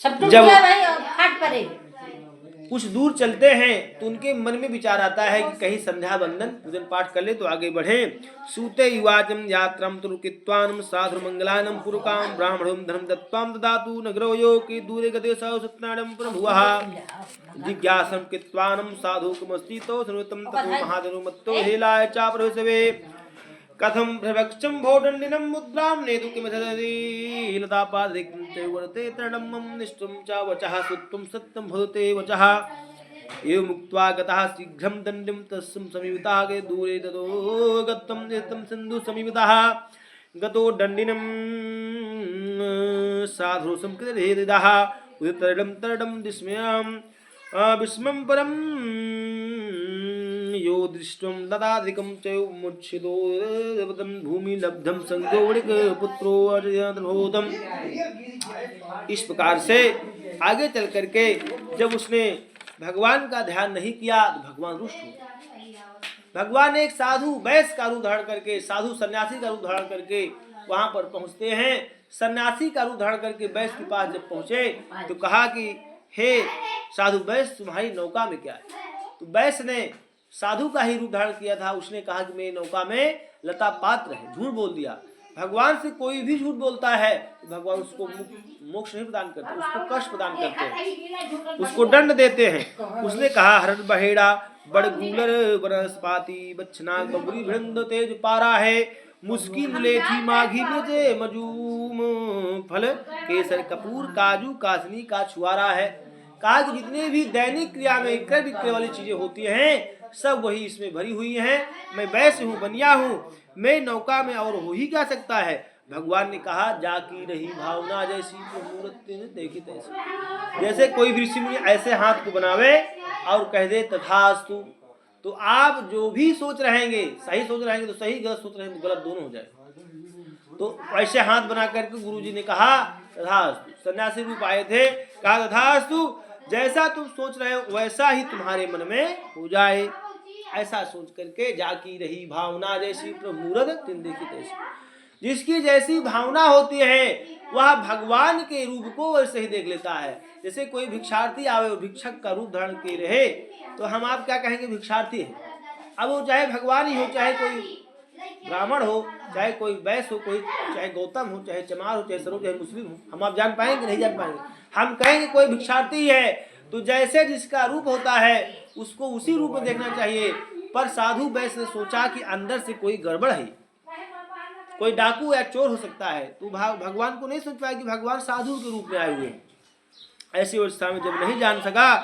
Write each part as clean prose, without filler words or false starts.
जब कुछ दूर चलते हैं तो उनके मन में विचार आता है कि कहीं संध्या वंदन पूजन पाठ कर ले तो आगे बढ़े। सूते युवाचम यात्रम तुरुकित्वानम साधु मंगलानम पुरुकाम ब्राह्मणों धर्म दत्वाम ददातु नगरो यो कि दूरे गते सत्नाडम प्रभुवः जिज्ञासम कित्वानम साधु कमस्तितो सर्वतम ततो महाधनुमत्तो हेलाय चा प्रभुसवे कथम प्रवक्षम भोदंडिनम मुद्राम नेतु किमथदि लतापादिकं च वर्ते तरणमं निष्ठुं च वचः सुत्वं सत्यं भवते वचः एवं मुक्त्वा गतः शीघ्रं दण्डिं तस्सं समीपितः गे दूरे ततो गत्तं नित्यं सिन्धु समीपितः गतो दण्डिनं साधु संकृतहृदयः उदितरणं तरणं विस्मयं विस्मं परं यो दृष्टं ददाधिकं च मुच्छितो भूमि लब्धं संगोणिक पुत्रो अर्जनोदम। इस प्रकार से आगे चल करके जब उसने भगवान का ध्यान नहीं किया तो भगवान रुष्ट हुए। भगवान एक साधु वैश्य का रूप धारण करके साधु सन्यासी का रूप धारण करके वहां पर पहुंचते हैं। सन्यासी का रूप धारण करके वैश्य के पास जब पहुंचे तो कहा कि हे साधु वैश्य तुम्हारी नौका में क्या है। तो वैश्य ने साधु का ही रूप धारण किया था। उसने कहा कि मेरी नौका में लता पात्र है, झूठ बोल दिया। भगवान से कोई भी झूठ बोलता है तो भगवान उसको मोक्ष नहीं प्रदान करते, उसको कष्ट प्रदान करते हैं, उसको दंड देते हैं। उसने कहा हरण बहेड़ा बड़ गूलर वनस्पाति बच्छना बबुरी भृंद तेज पारा है मुस्की मुलेठी माघी मुझे मजूम फल केसर कपूर काजू कासनी का छुआरा है। कहा कि जितने भी दैनिक क्रिया में क्रय विक्रय वाली चीजें होती हैं सब वही इसमें भरी हुई हैं। मैं वैश्य हूँ, बनिया हूँ, मैं नौका में और हो ही क्या सकता है। भगवान ने कहा जाकी रही भावना जैसी मूर्ति ने देखी तैसी। जैसे कोई भी ऋषि मुनि ऐसे हाथ को बनावे और कह दे तथास्तु, तो आप जो भी सोच रहेंगे सही सोच रहेंगे तो सही, गलत सोच रहेंगे तो गलत, दोनों हो जाए। तो ऐसे हाथ बना करके गुरुजी ने कहा तथास्तु। सन्यासी रूप आए थे, कहा तथास्तु, जैसा तुम सोच रहे हो वैसा ही तुम्हारे मन में हो जाए। ऐसा सोच करके जाकी रही भावना जैसी प्रभुरद तिन देखी तैसी। जिसकी जैसी भावना होती है वह भगवान के रूप को वैसे ही देख लेता है। जैसे कोई भिक्षार्थी आवे और भिक्षक का रूप धारण किए रहे तो हम आप क्या कहेंगे, भिक्षार्थी है। अब वो चाहे भगवान ही हो, चाहे कोई ब्राह्मण हो, चाहे कोई वैश्य हो, कोई चाहे गौतम हो, चाहे चमार हो, चाहे सरो, चाहे मुस्लिम हो, हम आप जान पाएंगे नहीं जान पाएंगे। हम कहेंगे कोई भिक्षार्थी है तो जैसे जिसका रूप होता है उसको उसी रूप में देखना चाहिए। पर साधु वैश्य ने सोचा कि अंदर से कोई गड़बड़ है, कोई डाकू या चोर हो सकता है, तो भगवान को नहीं सोच पाया कि भगवान साधु के रूप में आए हुए। ऐसी अवस्था में जब नहीं जान सका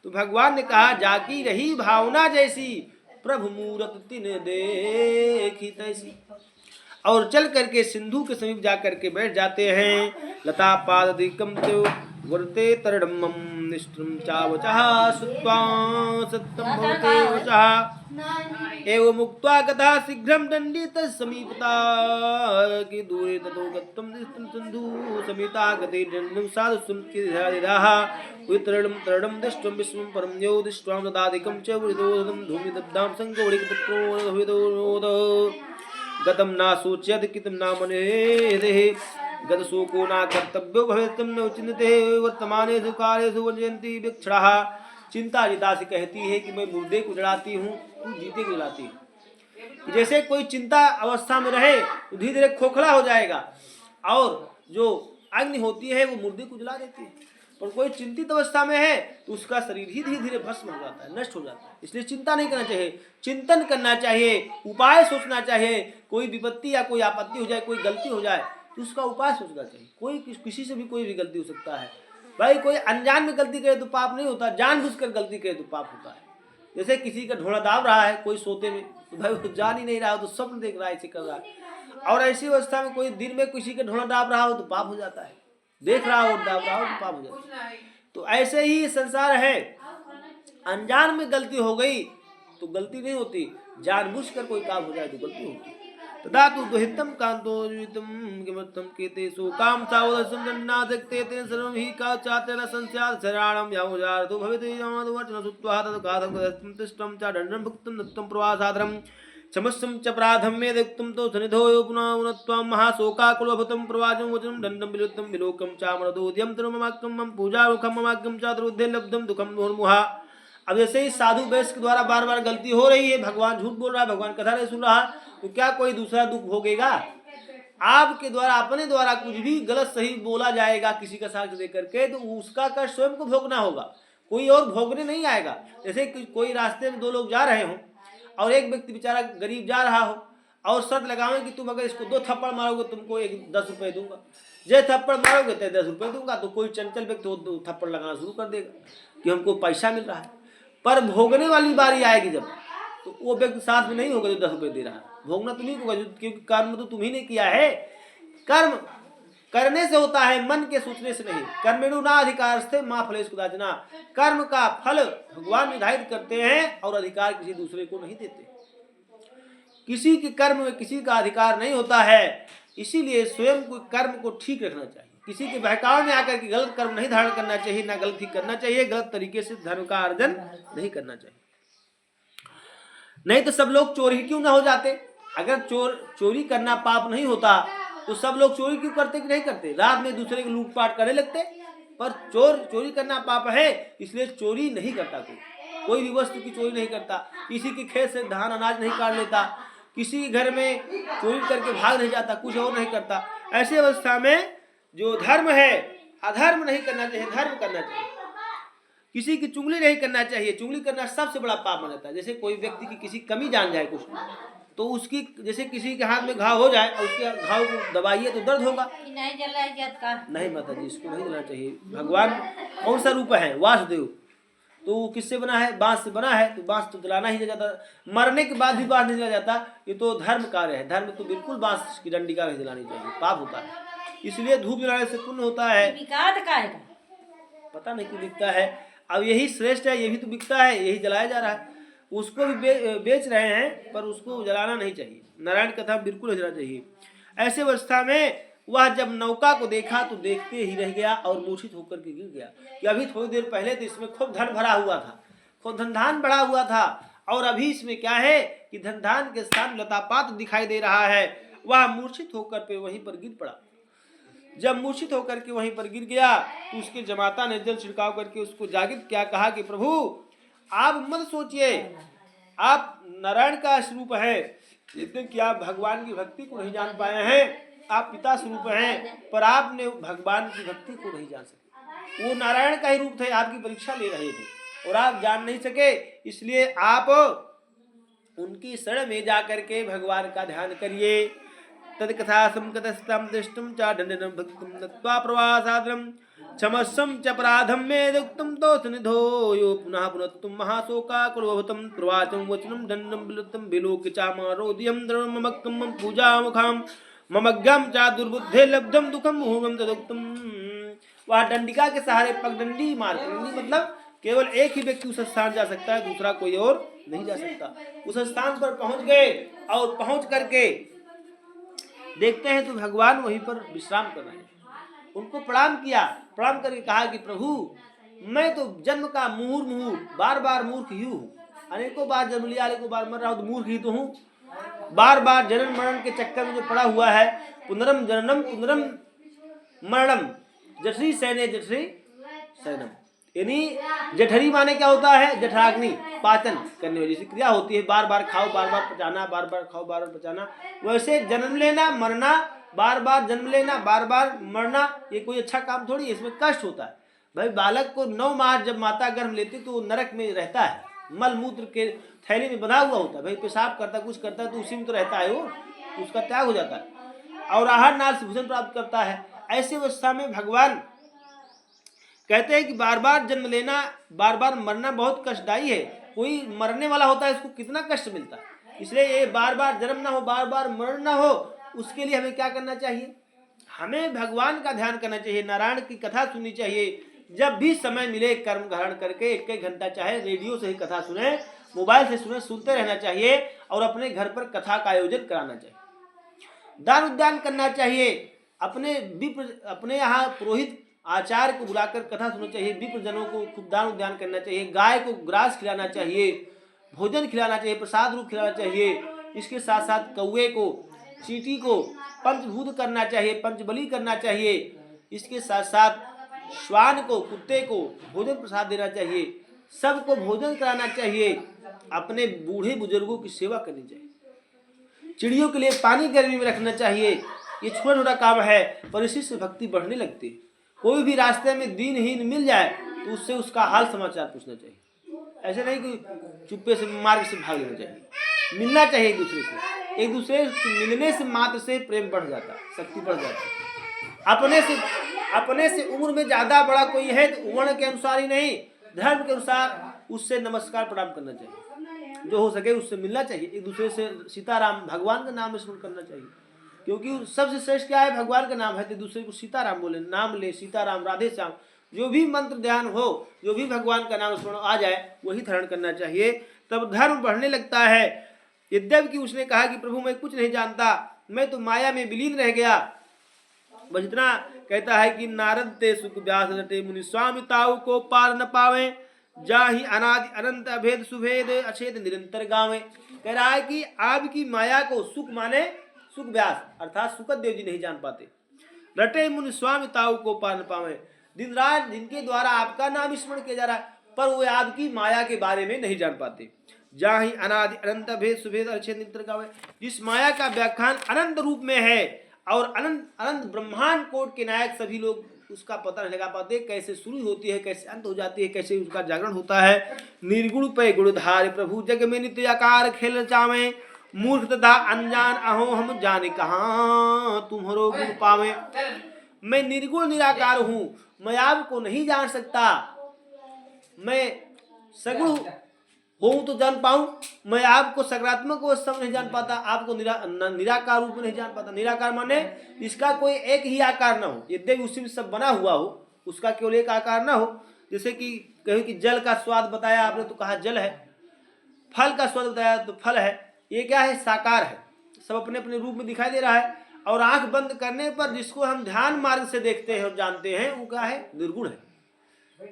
तो भगवान ने कहा जाकी रही भावना जैसी प्रभु मूरत तिन देखी तैसी। और चल करके सिंधु के समीप जा करके बैठ जाते हैं। लता पादिकम वर्ते तरणमं निष्ठुं चावचः सुत्वा सत्यं भवते वचः एवं मुक्त्वा गतः शीघ्रं दण्डितः समीपता कि दूरे ततो गत्तं निष्ठुं सिन्धु समीता गते दण्डं साधु सुमकिधारिधाः वितरणं तरणं दृष्ट्वं विस्मं परं यो दृष्ट्वा ददादिकं च वृदोदं धूमिदब्धां संगोडिकपुत्रोद गतं न सूच्यत कितं न मनेदेः गतशोको न कर्तव्यो भवेत्तम न चिन्तिते वर्तमानेषु कालेषु वजयन्ति विक्षणाः। चिंता जिता से कहती है कि मैं मुर्दे को जलाती हूँ, तू जीते को जलाती है। जैसे कोई चिंता अवस्था में रहे तो धीरे धीरे खोखला हो जाएगा और जो अग्नि होती है वो मुर्दे को जला देती है। और कोई चिंतित अवस्था में है तो उसका शरीर ही धीरे धीरे भस्म हो जाता है, नष्ट हो जाता है। इसलिए चिंता नहीं करना चाहिए, चिंतन करना चाहिए, उपाय सोचना चाहिए। कोई विपत्ति या कोई आपत्ति हो जाए, कोई गलती हो जाए तो उसका उपाय सोचना चाहिए। कोई किसी से भी कोई भी गलती हो सकता है भाई। कोई अनजान में गलती करे तो पाप नहीं होता, जानबूझकर गलती करे तो पाप होता है। जैसे किसी का ढोला दाब रहा है कोई सोते में तो भाई वो जान ही नहीं रहा हो तो स्वप्न देख रहा है, ऐसे कर रहा है। और ऐसी अवस्था में कोई दिन में किसी का ढोला दाब रहा हो तो पाप हो जाता है, देख रहा हो दाब रहा हो तो पाप हो जाता है। तो ऐसे ही संसार है, अनजान में गलती हो गई तो गलती नहीं होती, जानबूझकर कोई काम हो जाए तो गलती होती। तदा तु दुहितं कांतो जीवितं किमर्थं केते शोकां सावदसं जन्नादक्ते तेन सर्वं हि का चातेन संस्यात् शराणं यामुजारतो भवेत् यामदवचन सुत्वा तद् कादं तिष्ठं च दण्डं भुक्तं दत्तं प्रवासादरं क्षमस्वं च अपराधं मे दुक्तं तो सनिधो पुनः उन्नत्वां महाशोकाकुलभूतं प्रवाचं वचनं दण्डं विलुप्तं विलोकं चामरदोद्यं तरुममाक्कं मम पूजामुखं ममाक्कं चातुरुद्धे लब्धं दुःखं मुहुर्मुहा। अब जैसे ही साधु वैश्य के द्वारा बार बार गलती हो रही है, भगवान झूठ बोल रहा है, भगवान कथा नहीं सुन रहा, तो क्या कोई दूसरा दुख भोगेगा? आपके द्वारा अपने द्वारा कुछ भी गलत सही बोला जाएगा किसी का साक्ष्य देकर के, तो उसका कष्ट स्वयं को भोगना होगा, कोई और भोगने नहीं आएगा। जैसे कोई रास्ते में दो लोग जा रहे हो और एक व्यक्ति बेचारा गरीब जा रहा हो और शर्त लगावे कि तुम अगर इसको 2 थप्पड़ मारोगे तुमको 10 रुपए दूंगा, जे थप्पड़ मारोगे तो 10 रुपए दूंगा, तो कोई चंचल व्यक्ति 2 थप्पड़ लगाना शुरू कर देगा कि हमको पैसा मिल रहा है। पर भोगने वाली बारी आएगी जब, तो वो व्यक्ति साथ में नहीं होगा जो 10 रुपए दे रहा है, भोगना तुम्ही होगा, क्योंकि कर्म तो तुम्ही ने किया है। कर्म करने से होता है, मन के सोचने से नहीं। कर्मेणु ना अधिकारस्ते मां फलेषु कदाचन। कर्म का फल भगवान निर्धारित करते हैं और अधिकार किसी दूसरे को नहीं देते। किसी के कर्म में किसी का अधिकार नहीं होता है, इसीलिए स्वयं को कर्म को ठीक रखना चाहिए। किसी के बहकावे में आकर के गलत कर्म नहीं धारण करना चाहिए, ना गलती करना चाहिए, गलत तरीके से धर्म का अर्जन नहीं करना चाहिए। नहीं तो सब लोग चोर ही क्यों ना हो जाते? अगर चोरी करना पाप नहीं होता तो सब लोग चोरी क्यों करते कि नहीं करते? रात में दूसरे को लूटपाट करने लगते। पर चोरी करना पाप है, इसलिए चोरी नहीं करता कोई भी वस्तु की चोरी नहीं करता, किसी के खेत से धान अनाज नहीं काट लेता, किसी के घर में चोरी करके भाग नहीं जाता, कुछ और नहीं करता। ऐसी अवस्था में जो धर्म है, अधर्म नहीं करना चाहिए, धर्म करना चाहिए। किसी की चुगली नहीं करना चाहिए, चुगली करना सबसे बड़ा पाप माना जाता है। जैसे कोई व्यक्ति की किसी कमी जान जाए कुछ, तो उसकी जैसे किसी के हाथ में घाव हो जाए और उसके घाव को दबाइए तो दर्द होगा, नहीं जलाया नहीं माता जी, इसको नहीं जलाना चाहिए। भगवान कौन सा रूप है? वासुदेव, तो वो किससे बना है? बांस से बना है, तो बांस तो जलाना ही नहीं जाता, मरने के बाद भी बांस नहीं जला जाता। ये तो धर्म कार्य है, धर्म तो बिल्कुल बांस की डंडी का नहीं जलानी चाहिए, पाप होता है। इसलिए धूप जलाने से पुण्य होता है। पता नहीं क्यों बिकता है, अब यही श्रेष्ठ है, ये भी तो बिकता है, यही जलाया जा रहा है, उसको भी बेच रहे हैं, पर उसको जलाना नहीं चाहिए। नारायण कथा बिल्कुल नहीं जलाना चाहिए। ऐसे अवस्था में वह जब नौका को देखा तो देखते ही रह गया और मूर्छित होकर के गिर गया कि अभी थोड़ी देर पहले तो इसमें खूब धन भरा हुआ था, खूब धन बढ़ा हुआ था, और अभी इसमें क्या है कि धन के स्थान लतापात दिखाई दे रहा है। वह मूर्छित होकर पे वहीं पर गिर पड़ा। जब मूर्छित होकर के वहीं पर गिर गया तो उसके जमाता ने जल छिड़काव करके उसको जागृत क्या कहा कि प्रभु आप मत सोचिए, आप नारायण का स्वरूप है, लेकिन कि आप भगवान की भक्ति को नहीं जान पाए हैं। आप पिता स्वरूप हैं, पर आपने भगवान की भक्ति को नहीं जान सके। वो नारायण का ही रूप थे, आपकी परीक्षा ले रहे थे और आप जान नहीं सके, इसलिए आप उनकी शरण में जाकर के भगवान का ध्यान करिए। तत्कथा संकतस्तं दृष्टं च दण्डनं भक्तिं नत्वा प्रवासाद्रं क्षमस्वं च अपराधं मे दुक्तं तो सनिधो यो पुनः पुनत्तुं महाशोकाकुलभूतं प्रवाचं वचनं दण्डं विलुप्तं विलोक्य चामारोद्यं धर्ममक्कं मम पूजामुखां ममज्ञं च दुर्बुद्धे लब्धं दुःखं मुहुर्मुहुं तदुक्तं। वह दंडिका के सहारे पगडंडी मार, मतलब केवल एक ही व्यक्ति उस स्थान जा सकता है, दूसरा कोई और नहीं जा सकता। उस स्थान पर पहुंच गए और पहुंच करके देखते हैं तो भगवान वहीं पर विश्राम कर रहे हैं। उनको प्रणाम किया, प्रणाम करके कहा कि प्रभु मैं तो जन्म का मुहुर्मुहु बार बार मूर्ख ही हूँ, अनेकों बार जन्म लिया, अनेकों बार मर रहा हूँ, तो मूर्ख ही तो हूँ। बार बार जनन मरण के चक्कर में जो पड़ा हुआ है, पुनरम जननम पुनरम मरणम जठरी सैने जठरी सैनम, यानी जठरी माने क्या होता है? जठराग्नि, पाचन करने वाली जैसी क्रिया होती है, बार बार खाओ बार बार पचाना, बार बार खाओ बार बार पचाना। वैसे जन्म लेना मरना, बार बार जन्म लेना बार बार मरना, ये कोई अच्छा काम थोड़ी है, इसमें कष्ट होता है। भाई बालक को 9 माह जब माता गर्भ लेती तो नरक में रहता है, मल मूत्र के थैली में बंधा हुआ होता है, भाई पेशाब करता कुछ करता है तो उसी में तो रहता है, वो उसका त्याग हो जाता है और आहार नाल से भोजन प्राप्त करता है। ऐसी अवस्था में भगवान कहते हैं कि बार बार जन्म लेना बार बार मरना बहुत कष्टदायी है। कोई मरने वाला होता है, इसको कितना कष्ट मिलता है, इसलिए ये बार बार जन्म ना हो, बार बार मरण ना हो, उसके लिए हमें क्या करना चाहिए? हमें भगवान का ध्यान करना चाहिए, नारायण की कथा सुननी चाहिए। जब भी समय मिले कर्म ग्रहण करके 1-1 घंटा, चाहे रेडियो से ही कथा सुने, मोबाइल से सुने, सुनते रहना चाहिए और अपने घर पर कथा का आयोजन कराना चाहिए। दान उद्यान करना चाहिए, अपने यहाँ पुरोहित आचार्य को बुलाकर कथा सुननी चाहिए, विप्र जनों को खूब दान उद्यान करना चाहिए, गाय को ग्रास खिलाना चाहिए, भोजन खिलाना चाहिए, प्रसाद रूप खिलाना चाहिए, इसके साथ साथ कौवे को, चींटी को पंचभूत करना चाहिए, पंचबली करना चाहिए। इसके साथ साथ श्वान को, कुत्ते को भोजन प्रसाद देना चाहिए, सबको भोजन कराना चाहिए, अपने बूढ़े बुजुर्गों की सेवा करनी चाहिए, चिड़ियों के लिए पानी गर्मी में रखना चाहिए। ये छोटा छोटा काम है, पर इसी से भक्ति बढ़ने लगती है। कोई भी रास्ते में दीनहीन मिल जाए तो उससे उसका हाल समाचार पूछना चाहिए, ऐसे नहीं कि चुप्पे से मार्ग से भाग लेना चाहिए। मिलना चाहिए एक दूसरे से, एक दूसरे से मिलने से मात्र से प्रेम बढ़ जाता, शक्ति बढ़ जाती। अपने से उम्र में ज्यादा बड़ा कोई है तो वर्ण के अनुसार ही नहीं, धर्म के अनुसार उससे नमस्कार प्रणाम करना चाहिए, जो हो सके उससे मिलना चाहिए। एक दूसरे से सीताराम भगवान का नाम स्मरण करना चाहिए, क्योंकि सबसे श्रेष्ठ क्या है, भगवान का नाम है। तो दूसरे को सीताराम बोले, नाम ले, सीताराम, राधे श्याम, जो भी मंत्र ध्यान हो, जो भी भगवान का नाम स्मरण आ जाए वही धारण करना चाहिए, तब धर्म बढ़ने लगता है। यद्यपि उसने कहा कि प्रभु मैं कुछ नहीं जानता, मैं तो माया में विलीन रह गया, बस इतना कहता है कि नारद ते सुख व्यास रटे मुनि स्वामी ताऊ को पार न पावे, जाहि अनादि अनंत अभेद सुभेद अछेद निरंतर गावे। कह रहा है कि आपकी माया को, सुख माने सुख व्यास अर्थात सुखदेव जी नहीं जान पाते, रटे मुनि स्वामी ताऊ को पार न पावे, दिन रात जिनके द्वारा आपका नाम स्मरण किया जा रहा है, पर वो आपकी माया के बारे में नहीं जान पाते। जाहि अनादि अनंत भेद सुभेद अछेद निरंतर गावे, जिस माया का व्याख्यान अनंत रूप में है और अनंत अनंत ब्रह्मांड कोट के नायक सभी लोग उसका पता नहीं लगा पाते, कैसे शुरू होती है, कैसे अंत हो जाती है, कैसे उसका जागरण होता है। निर्गुण पे गुणधार प्रभु जग में नित्य आकार खेल चावे, मूर्ख तथा अनजान अहो हम जाने कहाँ तुम्हारो गुण पावे। मैं निर्गुण निराकार हूँ, मैं आपको नहीं जान सकता, मैं सगुण हूँ तो जान पाऊं, मैं आपको सकारात्मक अवस्था में नहीं जान पाता, आपको निराकार रूप में नहीं जान पाता। निराकार माने इसका कोई एक ही आकार ना हो, यद्यपि उसी में सब बना हुआ हो, उसका केवल एक आकार ना हो। जैसे कि कहीं कि जल का स्वाद बताया आपने तो कहा जल है, फल का स्वाद बताया तो फल है, ये क्या है, साकार है, सब अपने अपने रूप में दिखाई दे रहा है। और आंख बंद करने पर जिसको हम ध्यान मार्ग से देखते हैं और जानते हैं वो क्या है, निर्गुण है।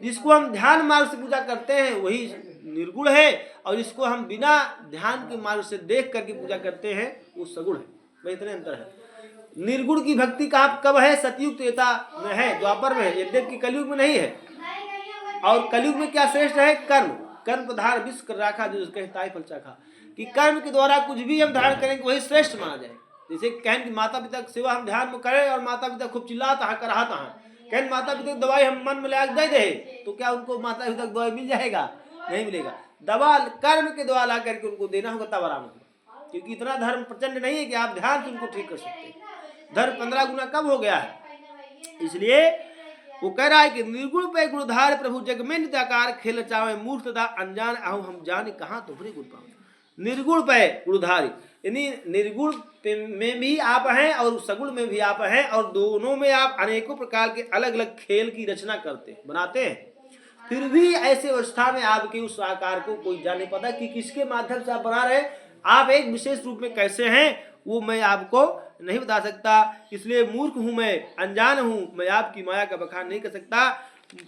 जिसको हम ध्यान मार्ग से पूजा करते हैं वही निर्गुण है, और जिसको हम बिना ध्यान के मार्ग से देख करके पूजा करते हैं वो सगुण है। वह इतने अंतर है। निर्गुण की भक्ति का कब है, सतयुग त्रेता में है, द्वापर में है, यद्यपि कलयुग में नहीं है। और कलयुग में क्या श्रेष्ठ है, कर्म, कर्म पधार विश्व कर राखा, जो कहता है फल चाखा, कि कर्म के द्वारा कुछ भी हम धारण करेंगे वही श्रेष्ठ माना जाए। जैसे कहन कि माता पिता की सेवा हम ध्यान में करें और माता पिता खूब चिल्लाता है, कराता है, कहन माता पिता की दवाई हम मन में लगा दे दे, तो क्या उनको माता पिता की दवाई मिल जाएगा, नहीं मिलेगा। दवा कर्म के द्वारा ला करके उनको देना होगा तब आराम होगा, क्योंकि इतना धर्म प्रचंड नहीं है कि आप ध्यान से उनको ठीक कर सकते। धर्म 15 गुना कम हो गया है। इसलिए वो कह रहा है कि निर्गुण पे गुणधार प्रभु जग में नित्याकार खेल चावे, मूर्ख तथा अनजान आहू हम जाने कहाँ तुम्हारे गुण पावे। निर्गुण पे गुणधारी, यानी निर्गुण में भी आप हैं और सगुण में भी आप हैं, और दोनों में आप अनेकों प्रकार के अलग अलग खेल की रचना करते बनाते हैं। फिर भी ऐसे अवस्था में आपके उस आकार को कोई जान नहीं पाता कि किसके माध्यम से आप बना रहे, आप एक विशेष रूप में कैसे हैं वो मैं आपको नहीं बता सकता। इसलिए मूर्ख हूं मैं, अनजान हूं, मैं आपकी माया का बखान नहीं कर सकता।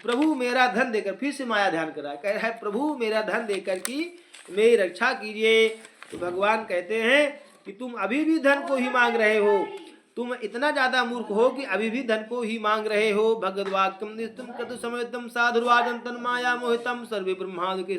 प्रभु मेरा धन देकर, फिर से माया ध्यान कर रहा है, कह रहा है प्रभु मेरा धन देकर की मेरी रक्षा कीजिए। तो भगवान कहते हैं कि तुम अभी भी धन को ही मांग रहे हो, तुम इतना ज्यादा मूर्ख हो कि अभी भी धन को ही मांग रहे हो। भगवाक्यम निस्तम कतु समेतम साधुर्वाजं तन माया मोहितम सर्वे ब्रह्मादि के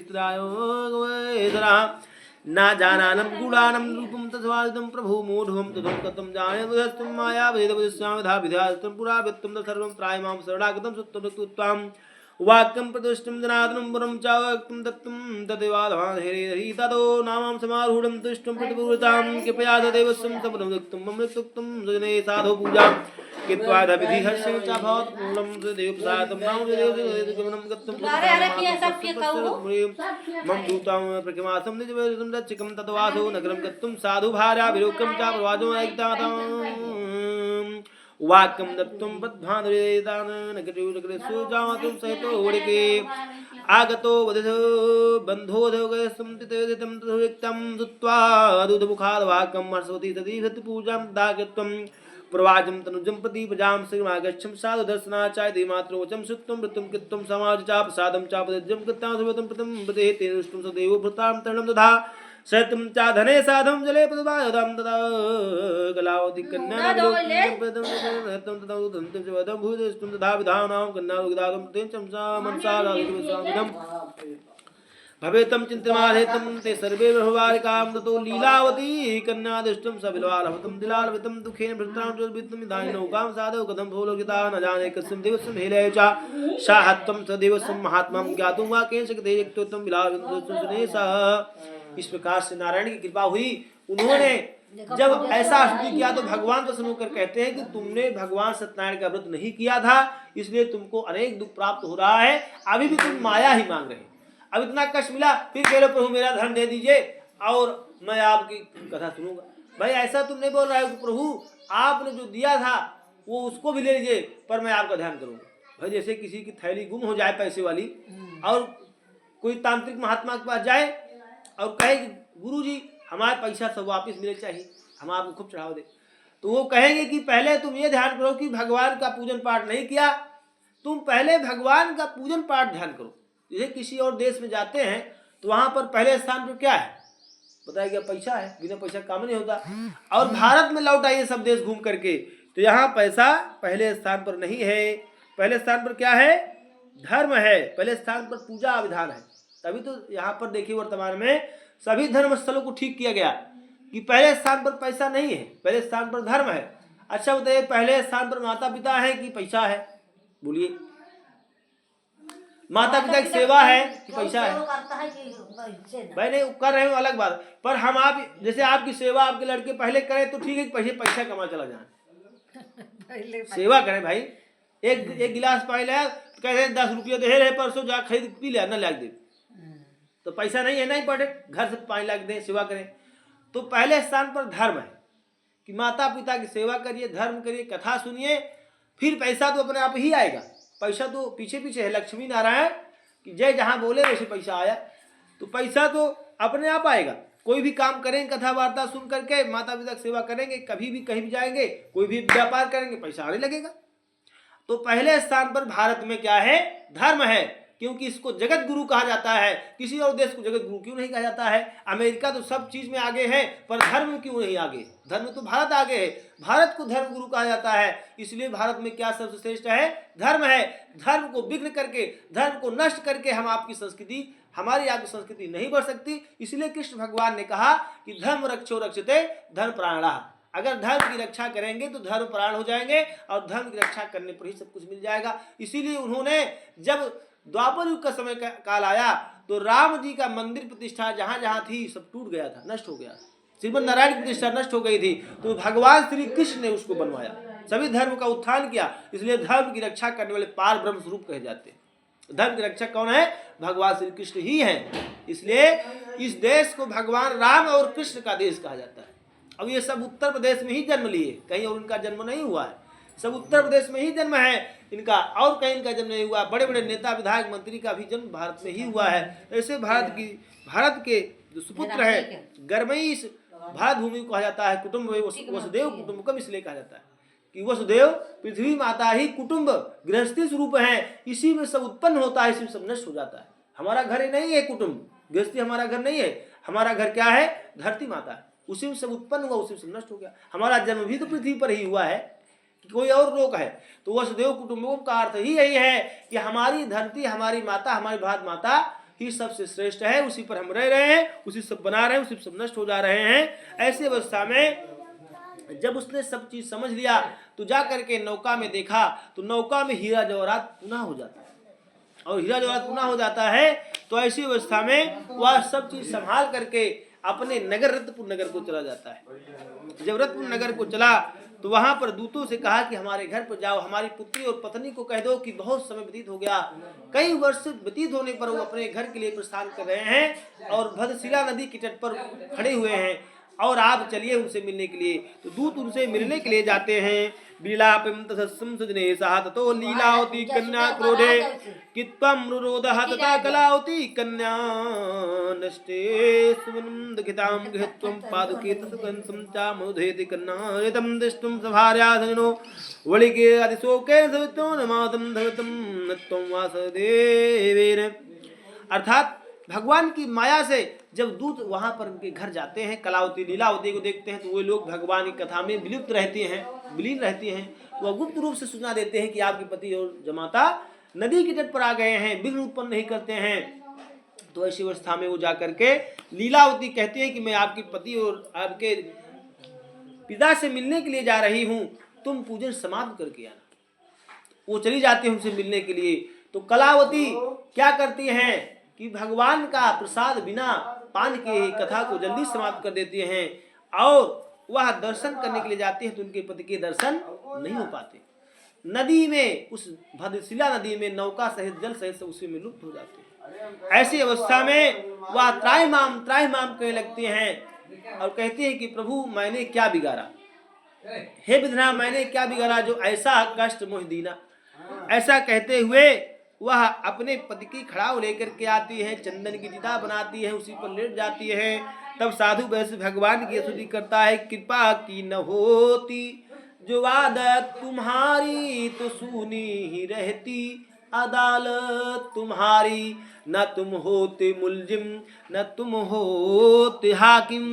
ना जानानम गुणानम रूपम तस्वादितम प्रभु मूढ़म तदम कतम जाने बुधस्तम माया वेद विद्याविधा विद्यास्तम पुरा वित्तम सर्वं त्रायमाम शरणागतम सुत्तम तुत्वाम वाक्यम प्रतिष्ठम जनार्दनम वरम चावक्तम दत्तम तदेवाधवान हेरि तदो नामं समारूढ़ं तुष्टं प्रतिपूर्तां कृपया तदेवस्यं समृद्धं अमृतोक्तं सजने साधु पूजा कृत्वा विधि हर्षं च भवत् मूलं देव प्रसादं नाम देवगमनं गत्तं मम दूतां प्रकिमासं निजवेदं दच्चिकं तद्वासो नगरं गत्तं साधु भार्या विलोकं च प्रवाजो ऐक्तातां वाक्यम दत्तुम बद्धानुरेदान नगरेषु जातुम सहितो वडिके आगतो वदधो बन्धोधोगयसं तितयदितं तदुक्तं सुत्वा दूतमुखाद् वाक्यं हर्षवती तदी सत्पूजां दागत्वं प्रवाजं तनुजं प्रति प्रजां श्रीमागच्छं साधु दर्शनाचाय देमात्रोवचं सुत्वं वृत्तं कृत्वं समाज चापसादं चापदज्जं कृत्तां सुवतं प्रथम प्रते तेन दृष्टं सदैव भृतां तरणं दधा शतम चा धने साधम जले पदवायदाम तदा कलावती कन्या भूतम तथा विधानाम कन्या विदातम तेन चमसा मनसा भवेतम चिंतमाहेतम ते सर्वे व्यवहारिकाम ततो लीलावती कन्या दृष्टम सविलवालवतम दिलालवितम दुखेन भृत्राम जोर्बितम विधाय नौकाम साधव कदम भोलोकिता न जाने कस्म दिवसम हेले चा साहत्तम सदेवसम महात्मम ज्ञातुम वा केन सकते एकतोतम विलालवितम सा। इस प्रकार से नारायण की कृपा हुई। उन्होंने जब ऐसा स्तुति किया तो भगवान प्रसन्न होकर कहते हैं कि तुमने भगवान सत्यनारायण का व्रत नहीं किया था, इसलिए तुमको अनेक दुख प्राप्त हो रहा है, अभी भी तुम माया ही मांग रहे। अब इतना कष्ट मिला, फिर कह लो प्रभु मेरा धन दे दीजिए और मैं आपकी कथा सुनूंगा। भाई ऐसा तुम नहीं बोल रहे हो कि प्रभु आपने जो दिया था वो उसको भी ले लीजिए पर मैं आपका ध्यान करूंगा। भाई जैसे किसी की थैली गुम हो जाए पैसे वाली और कोई तांत्रिक महात्मा के पास जाए और कहे कि गुरु जी हमारे पैसा सब वापस मिले चाहिए, हम आपको खूब चढ़ावा दे, तो वो कहेंगे कि पहले तुम ये ध्यान करो कि भगवान का पूजन पाठ नहीं किया, तुम पहले भगवान का पूजन पाठ ध्यान करो। जैसे किसी और देश में जाते हैं तो वहां पर पहले स्थान पर क्या है बताया गया, पैसा है, बिना पैसा काम नहीं होता। और भारत में लौट आइए सब देश घूम करके तो यहाँ पैसा पहले स्थान पर नहीं है, पहले स्थान पर क्या है, धर्म है, पहले स्थान पर पूजा विधान है। तभी तो यहाँ पर देखिए वर्तमान में सभी धर्म स्थलों को ठीक किया गया कि पहले स्थान पर पैसा नहीं है, पहले स्थान पर धर्म है। अच्छा बताइए पहले स्थान पर माता पिता है कि पैसा है, बोलिए। माता पिता की सेवा है कि पैसा है? भाई नहीं कर रहे हो अलग बात, पर हम आप जैसे आपकी सेवा आपके लड़के पहले करें तो ठीक है, पहले पैसा कमा चला जाए, सेवा करें भाई। एक गिलास पानी लाया कह रहे 10 रुपया दे रहे, परसों जा खरीद पी लिया, न लाग दे तो पैसा नहीं है, नहीं पड़े घर से 5 लाख दे, सेवा करें। तो पहले स्थान पर धर्म है कि माता पिता की सेवा करिए, धर्म करिए, कथा सुनिए, फिर पैसा तो अपने आप ही आएगा। पैसा तो पीछे पीछे है, लक्ष्मी नारायण कि जय जहाँ बोले वैसे पैसा आया, तो पैसा तो अपने आप आएगा। कोई भी काम करेंगे, कथा वार्ता सुन करके माता पिता की सेवा करेंगे, कभी भी कहीं भी जाएंगे, कोई भी व्यापार करेंगे, पैसा आने लगेगा। तो पहले स्थान पर भारत में क्या है, धर्म है, क्योंकि इसको जगत गुरु कहा जाता है। किसी और देश को जगत गुरु क्यों नहीं कहा जाता है? अमेरिका तो सब चीज में आगे है, पर धर्म में क्यों नहीं आगे? धर्म तो भारत आगे है, भारत को धर्म गुरु कहा जाता है। इसलिए भारत में क्या सबसे श्रेष्ठ है, धर्म है। धर्म को विघ्न करके, धर्म को नष्ट करके हम आपकी संस्कृति, हमारी आपकी संस्कृति नहीं बढ़ सकती। इसलिए कृष्ण भगवान ने कहा कि धर्म रक्षो रक्षते धर्म प्राणः। अगर धर्म की रक्षा करेंगे तो धर्म प्राण हो जाएंगे और धर्म की रक्षा करने पर ही सब कुछ मिल जाएगा। इसीलिए उन्होंने जब द्वापर युग का समय काल आया तो राम जी का मंदिर प्रतिष्ठा जहां जहां थी सब टूट गया था, नष्ट हो गया था। श्रीमद नारायण की प्रतिष्ठा नष्ट हो गई थी, तो भगवान श्री कृष्ण ने उसको बनवाया, सभी धर्म का उत्थान किया। इसलिए धर्म की रक्षा करने वाले पार ब्रह्म स्वरूप कहे जाते हैं। धर्म की रक्षक कौन है? भगवान श्री कृष्ण ही है। इसलिए इस देश को भगवान राम और कृष्ण का देश कहा जाता है। अब ये सब उत्तर प्रदेश में ही जन्म लिए, कहीं और इनका जन्म नहीं हुआ है, सब उत्तर प्रदेश में ही जन्म है इनका, और कहीं इनका जन्म नहीं हुआ। बड़े बड़े नेता विधायक मंत्री का भी जन्म भारत में ही हुआ है। ऐसे भारत के जो सुपुत्र है गर्मई भारत भूमि को कहा जाता है। कुटुंब वसुदेव कुटुंबकम इसलिए कहा जाता है कि वसुदेव पृथ्वी माता ही कुटुंब गृहस्थी स्वरूप है, इसी में सब उत्पन्न होता है, इसी में सब नष्ट हो जाता है। हमारा घर नहीं है कुटुंब गृहस्थी, हमारा घर नहीं है, हमारा घर क्या है? धरती माता है, उसी में सब उत्पन्न हुआ, उसी में सब नष्ट हो गया। हमारा जन्म भी तो पृथ्वी पर ही हुआ है, कि कोई और लोक है। तो वसुदेव कुटुंबकम का अर्थ ही यही है कि हमारी धरती, हमारी माता, हमारी भारत माता ही सबसे श्रेष्ठ है, उसी पर हम रह रहे हैं, उसी सब बना रहे हैं, उसी सब नष्ट हो जा रहे हैं। ऐसे अवस्था में जब उसने सब चीज समझ लिया तो जा करके नौका में देखा तो नौका में हीरा जवाहरात पुनः हो जाता है, और हीरा जवाहरात पुनः हो जाता है। तो ऐसी अवस्था में वह सब चीज संभाल करके अपने नगर रत्नपुर नगर को चला जाता है। जब रत्नपुर नगर को चला तो वहां पर दूतों से कहा कि हमारे घर पर जाओ, हमारी पुत्री और पत्नी को कह दो कि बहुत समय व्यतीत हो गया, कई वर्ष व्यतीत होने पर वो अपने घर के लिए प्रस्थान कर रहे हैं और भद्रशिला नदी के तट पर खड़े हुए हैं, और आप चलिए उनसे मिलने के लिए। तो दूत उनसे मिलने के लिए जाते हैं। बिलापिम तसस्सम सुजने सा ततो लीलावती कन्या क्रोधे कित्वं रुरोधः तथा कलावती कन्या नष्टे सुमनं दुखितां गृहीत्वं पादुके तसुकंसं चा मनुधेति कन्या एतं दृष्टुं सभार्याधनो वलिके अतिशोके सवितो नमादं धवितं नत्वं वासुदेवेन। अर्थात भगवान की माया से जब दूत वहां पर उनके घर जाते हैं, कलावती लीलावती को देखते हैं, तो वे लोग भगवान की कथा में विलुप्त रहती हैं, विलीन रहती हैं। तो वह गुप्त रूप से सूचना देते हैं कि आपके पति और जमाता नदी के तट पर आ गए हैं, विघ्न उत्पन्न नहीं करते हैं। तो ऐसी अवस्था में वो जाकर के लीलावती कहती है कि मैं आपके पति और आपके पिता से मिलने के लिए जा रही हूँ, तुम पूजन समाप्त करके आना। वो चली जाती है उनसे मिलने के लिए। तो कलावती क्या करती हैं कि भगवान का प्रसाद बिना पान के कथा को जल्दी समाप्त कर देती हैं, और वह दर्शन करने के लिए जाती है तो उनके पति के दर्शन नहीं हो पाते। नदी में, उस भद्रशिला नदी में नौका सहित जल सहित सब उसी में लुप्त हो जाते हैं। ऐसी अवस्था में वह त्राहिमाम कहने लगती हैं और कहती है कि प्रभु मैंने क्या बिगाड़ा, हे विधना मैंने क्या बिगाड़ा जो ऐसा कष्ट मुझ दीना। ऐसा कहते हुए वह अपने पति की खड़ाव लेकर के आती है, चंदन की चिता बनाती है, उसी पर लेट जाती है। तब साधु वैसे भगवान की स्तुति करता है, कृपा की न होती जो आदत तुम्हारी तो सुनी ही रहती अदालत तुम्हारी, न तुम होते मुलजिम न तुम होते हाकिम,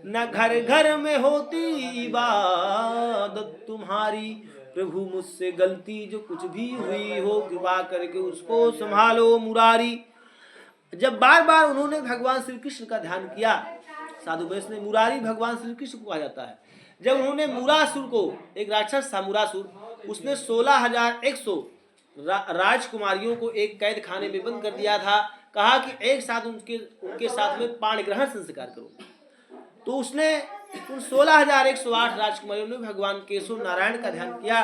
न घर घर में होती इबादत तुम्हारी। प्रभु मुझसे गलती जो कुछ भी हुई हो कृपा करके उसको संभालो मुरारी। जब बार बार उन्होंने भगवान श्री कृष्ण का ध्यान किया, साधु वैष्णव ने मुरारी भगवान श्री कृष्ण को कहा जाता है। जब उन्होंने मुरासुर को, एक राक्षस था मुरासुर, उसने 16,100 राजकुमारियों को एक कैद खाने में बंद कर दिया था। कहा कि एक साथ उनके साथ में पाणी ग्रहण संस्कार करो। तो उसने उन 16,108 राजकुमारियों ने भगवान केशव नारायण का ध्यान किया,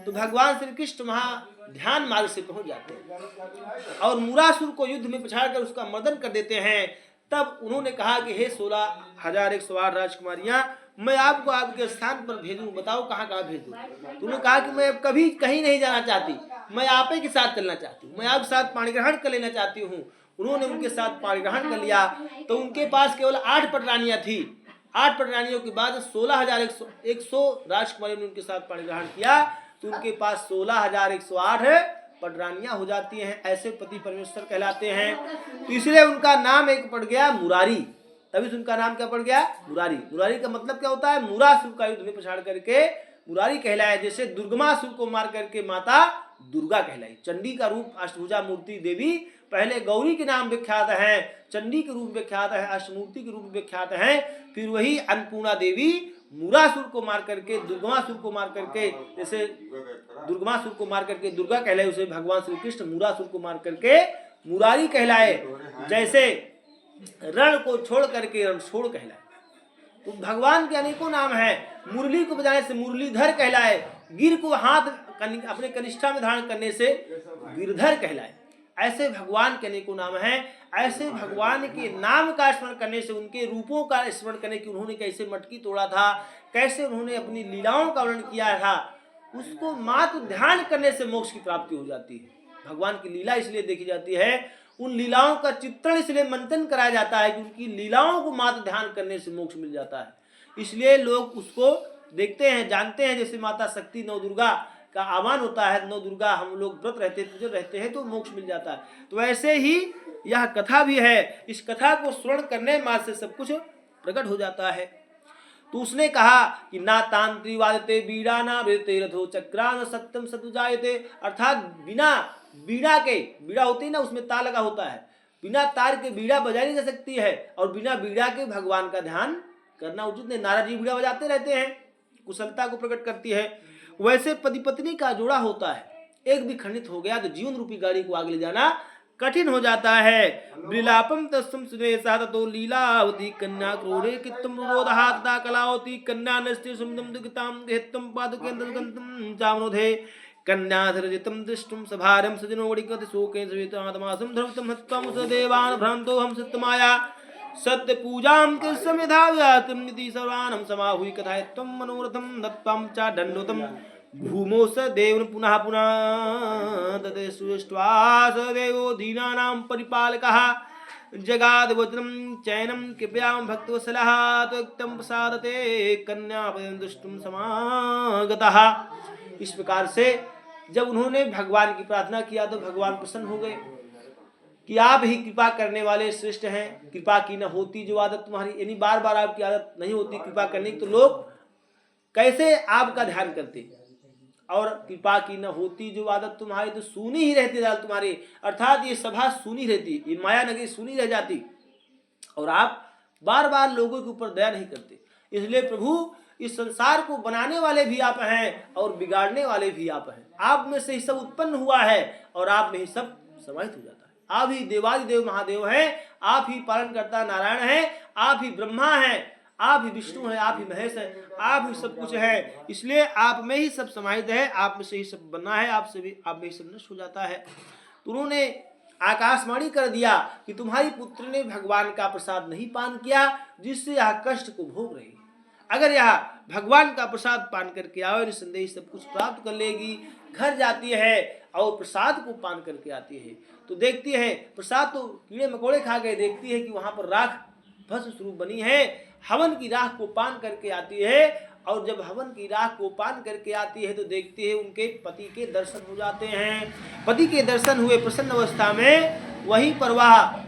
तो भगवान श्री कृष्ण वहां ध्यान मार्ग से पहुंच जाते हैं और मुरासुर को युद्ध में पछाड़ कर उसका मर्दन कर देते हैं। तब उन्होंने कहा कि हे 16,108 राजकुमारियां, मैं आपको आपके स्थान पर भेजूं, बताओ कहाँ कहाँ भेजूं। तो उन्होंने कहा कि मैं कभी कहीं नहीं जाना चाहती, मैं आप ही के साथ चलना चाहती हूँ, मैं आपके साथ पाणी ग्रहण कर लेना चाहती हूँ। उन्होंने उनके साथ पाणी ग्रहण कर लिया। तो उनके पास केवल 8 पटरानियां थी। 8 पटरानियों के बाद 16,100 राजकुमारियों ने उनके साथ पाणी ग्रहण किया, तो उनके पास 16,108 पटरानियां हो जाती हैं। ऐसे पति परमेश्वर कहलाते हैं। तो इसलिए उनका नाम एक पड़ गया मुरारी। तभी से उनका नाम क्या पड़ गया, मुरारी। मुरारी का मतलब क्या होता है, मुरासुर का युद्ध में पछाड़ करके मुरारी कहलाया। जैसे दुर्गमासुर को मार करके माता दुर्गा कहलाई। चंडी का रूप अष्टभुजा मूर्ति देवी पहले गौरी के नाम विख्यात है, चंडी के रूप विख्यात है, अष्टमूर्ति के रूप विख्यात है। फिर वही अन्नपूर्णा देवी मुरासुर को मार करके, दुर्गमासुर को मार करके, जैसे दुर्गमासुर को मार करके दुर्गा कहलाए, उसे भगवान श्री कृष्ण मुरासुर को मार करके मुरारी कहलाए। जैसे रण को छोड़ करके रणछोड़ कहलाए। तो भगवान के अनेकों नाम है। मुरली को बजाने से मुरलीधर कहलाए, गिर को हाथ अपने कनिष्ठा में धारण करने से गिरधर कहलाए। ऐसे भगवान के अनेकों नाम हैं। ऐसे भगवान के नाम का स्मरण करने से, उनके रूपों का स्मरण करने की उन्होंने कैसे मटकी तोड़ा था, कैसे उन्होंने अपनी लीलाओं का वर्णन किया था, उसको मात्र ध्यान करने से मोक्ष की प्राप्ति हो जाती है। भगवान की लीला इसलिए देखी जाती है, उन लीलाओं का चित्रण इसलिए मंथन कराया जाता है कि उनकी लीलाओं को मात्र ध्यान करने से मोक्ष मिल जाता है। इसलिए लोग उसको देखते हैं, जानते हैं। जैसे माता शक्ति नौ दुर्गा का आह्वान होता है, नौ दुर्गा हम लोग व्रत रहते पूजन रहते हैं तो मोक्ष मिल जाता है। तो ऐसे ही यह कथा भी है। इस कथा को श्रवण करने मात्र से सब कुछ प्रकट हो जाता है। तो उसने कहा कि ना तांत्री वादते बीड़ा ना वेदते रथो चक्रान सत्यम सतुजायते, अर्थात बिना बीड़ा के, बीड़ा होती है ना उसमें तार लगा होता है, बिना तार के बीड़ा बजाई नहीं जा सकती है, और बिना बीड़ा के भगवान का ध्यान करना उचित नहीं। नारद जी बीड़ा बजाते रहते हैं, कुशलता को प्रकट करती है। वैसे पति पत्नी का जोड़ा होता है, एक भी खंडित हो गया तो जीवन रूपी गाड़ी को आगे ले जाना कठिन हो जाता है। विलापम तस्म सुरेशा ततो लीलावती कन्या क्रोड़े कित्तम रोदहाता कलावती कन्या नस्ति सुमदम दुगिताम हित्तम पादुकेन्द्र गंतम चामनोधे कन्याधरजितम दृष्टुम सभारम सजनोडिकति शोके सवितात्मासं धर्मतम हत्वम सदेवान भ्रांतो हम सत्यमाया सत्य पूजाम के समिधाव्यातम निधि सर्वानम समाहुई कथायत्वम मनोरथम दत्तम चा दंडोतम भूमो स देव पुनः पुनः तते सुष्टवा स देवो दीनानां परिपालकः जगाद वज्रम चैनम कृपया भक्तवत्सलः त्वक्तं प्रसादते कन्या दुष्टुम समागतः। इस प्रकार से जब उन्होंने भगवान की प्रार्थना किया तो भगवान प्रसन्न हो गए। कि आप ही कृपा करने वाले श्रेष्ठ हैं। कृपा की न होती जो आदत तुम्हारी, यानी बार बार आपकी आदत नहीं होती कृपा करने की, तो लोग कैसे आपका ध्यान करते। और कृपा की न होती जो आदत तुम्हारी, तो सुनी ही रहती दाल तुम्हारी, अर्थात ये सभा सुनी रहती, ये माया नगरी सुनी रह जाती, और आप बार बार लोगों के ऊपर दया नहीं करते। इसलिए प्रभु इस संसार को बनाने वाले भी आप हैं और बिगाड़ने वाले भी आप हैं। आप में से ही सब उत्पन्न हुआ है और आप में ही सब समाहित हो जाता है। आप ही देवादिदेव महादेव हैं, आप ही पालन करता नारायण हैं, आप ही ब्रह्मा हैं, आप ही विष्णु हैं, आप ही महेश हैं, आप ही सब कुछ है। इसलिए आप में ही सब समाहित है, आप में से ही सब बना है, आप में ही सब नष्ट हो जाता है। तो उन्होंने आकाशवाणी कर दिया कि तुम्हारी पुत्र ने भगवान का प्रसाद नहीं पान किया, जिससे यह कष्ट को भोग रही है। अगर यह भगवान का प्रसाद पान करके आओ, निसंदेह सब कुछ प्राप्त कर लेगी। घर जाती है और प्रसाद को पान करके आती है, तो देखती है प्रसाद तो कीड़े मकोड़े खा गए, देखती है कि वहां पर राख भस्म स्वरूप बनी है। हवन की राख को पान करके आती है, और जब हवन की राख को पान करके आती है तो देखती है उनके पति के दर्शन हो जाते हैं। पति के दर्शन हुए प्रसन्न अवस्था में वहीं पर वह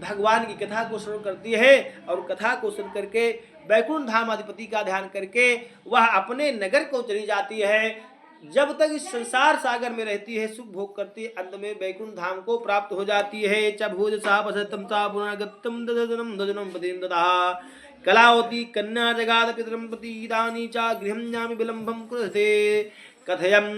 भगवान की कथा को श्रवण करती है, और कथा को सुन करके वैकुंठ धाम अधिपति का ध्यान करके वह अपने नगर को चली जाती है। जब तक इस संसार सागर में रहती है, सुख भोग करती है, अंत में वैकुंठ धाम को प्राप्त हो जाती है। च भोज सापसतम सा पुनर्गतम ददनम ददनम पतिं ददः कलावती कन्या जगाद पितरम पति इदानी च गृहं यामि विलंबं कुरुते कथयं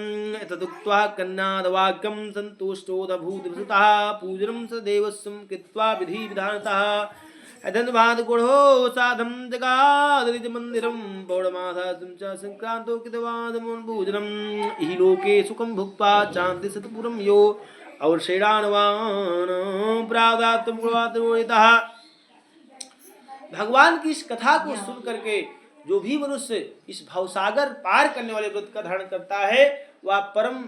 तदुक्त्वा कन्यादवाक्यं सन्तुष्टोऽभूद्विसुतः पूजनं स देवस्वं कृत्वा विधि विधानतः धन्यवाद गुढ़ो साधम जगादरिज मंदिरम पौर्णमासासं च संक्रांतो कृतवादमोन्भोजनम इहि लोके सुखम भुक्त्वा चान्ति सतपुरम यो और श्रीराणवान प्रादात्म गुणवातः। भगवान की इस कथा को सुन करके जो भी मनुष्य इस भवसागर पार करने वाले व्रत का धारण करता है, वह परम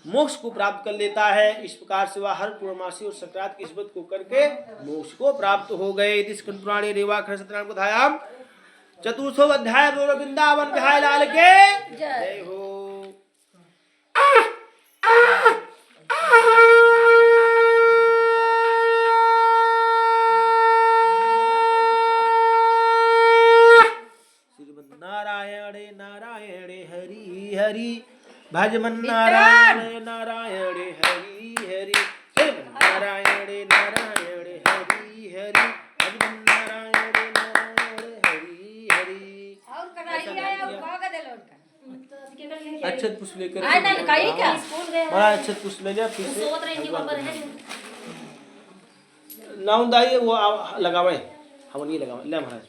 मोक्ष को प्राप्त कर लेता है। इस प्रकार से वह हर पूर्णमासी और संक्रांत की इस व्रत को करके मोक्ष को प्राप्त हो गए। स्कंद पुराणे रेवाखंड सत्यनारायण कथायाम चतुर्थो अध्याय। बोलो वृंदावन बिहारी लाल के जय हो। नारायणे नारायणे हरि हरि भजमन नारायण नारायण हरि हरि नारायण नारायण हरि हरि भजमन नारायण नारायण हरि हरि। अक्षत पुष्प लेकर बड़ा अक्षत पुष्प ले लिया, फिर से नाउन दाइए वो लगावे हवन, ये लगावे ले महाराज।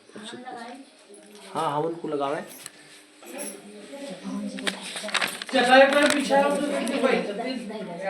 हाँ हवन को लगावे।